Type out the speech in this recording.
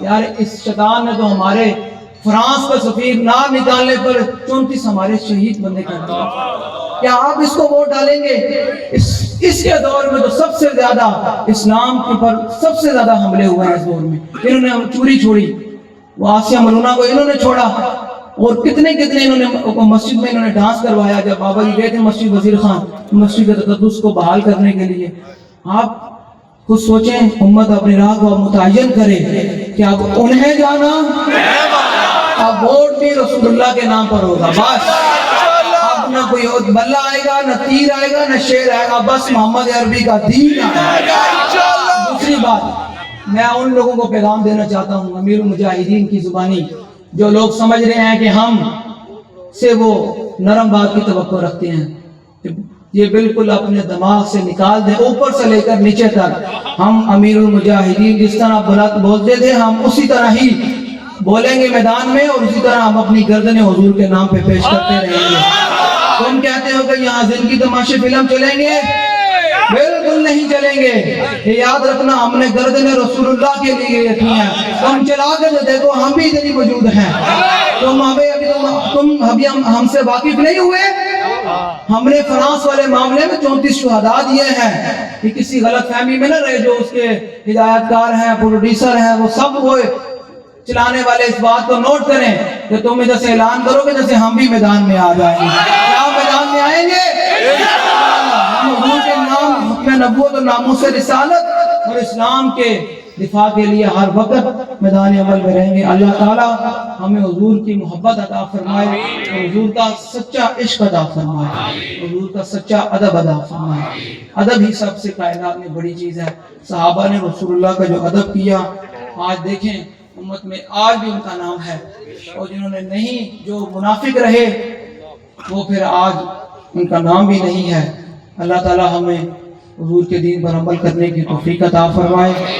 یار اس شیطان نے تو ہمارے فرانس کا سفیر نہ نکالنے پر 34 ہمارے شہید بندے کر دیے۔ کیا آپ اس کو ووٹ ڈالیں گے؟ اس کے دور میں تو سب سے زیادہ اسلام کے پر سب سے زیادہ حملے ہوئے ہیں اس دور میں۔ انہوں نے چوری چھوڑی، وہ آسیہ ملونہ کو انہوں نے چھوڑا، اور کتنے انہوں نے مسجد میں انہوں نے ڈانس کروایا جب بابا جی گئے تھے مسجد وزیر خان مسجد کے تقدس کو بحال کرنے کے لیے۔ آپ خود سوچیں، امت اپنی راہ کو متعین کرے کہ اب انہیں جانا، اب ووٹ بھی رسول اللہ کے نام پر ہوگا، بس اب نہ کوئی بلہ آئے گا، نہ تیر آئے گا، نہ شیر آئے گا، بس محمد عربی کا دین آئے گا۔ دوسری بات، میں ان لوگوں کو پیغام دینا چاہتا ہوں امیر المجاہدین کی زبانی، جو لوگ سمجھ رہے ہیں کہ ہم سے وہ نرم بات کی توقع رکھتے ہیں، یہ بالکل اپنے دماغ سے نکال دیں، اوپر سے لے کر نیچے تک ہم امیر المجاہدین جس طرح بولتے تھے ہم اسی طرح ہی بولیں گے میدان میں، اور اسی طرح ہم اپنی گردنیں حضور کے نام پہ پیش کرتے رہیں گے۔ تم کہتے ہو کہ یہاں زندگی تماشے فلم چلیں گے؟ بالکل نہیں چلیں گے۔ یہ یاد رکھنا، ہم نے گردنیں رسول اللہ کے لیے رکھی ہیں۔ تم چلا کے دیکھو، ہم بھی ادھر ہی موجود ہیں۔ تم ابھی ہم سے واقف نہیں ہوئے؟ ہم نے فرانس والے معاملے میں 34 شہداء دیے ہیں، کہ کسی غلط فہمی میں نہ رہے، جو اس کے ہدایت کار ہیں، پروڈیوسر ہیں، وہ سب وہ چلانے والے اس بات کو نوٹ کریں کہ تم ادھر سے اعلان کرو گے جیسے ہم بھی میدان میں آ جائیں گے۔ کیا میدان میں آئیں گے؟ ہم حضور کے نام، حکم نبوت اور ناموس رسالت اور اسلام کے دفاع کے لیے ہر وقت میدان عمل میں رہیں گے۔ اللہ تعالیٰ ہمیں حضور کی محبت عطا فرمائے، حضور کا سچا عشق عطا فرمائے، حضور کا سچا ادب عطا فرمائے۔ ادب ہی سب سے کائنات میں بڑی چیز ہے۔ صحابہ نے رسول اللہ کا جو ادب کیا، آج دیکھیں امت میں آج بھی ان کا نام ہے، اور جنہوں نے نہیں، جو منافق رہے، وہ پھر آج ان کا نام بھی نہیں ہے۔ اللہ تعالیٰ ہمیں حضور کے دین پر عمل کرنے کی توفیق عطا فرمائے۔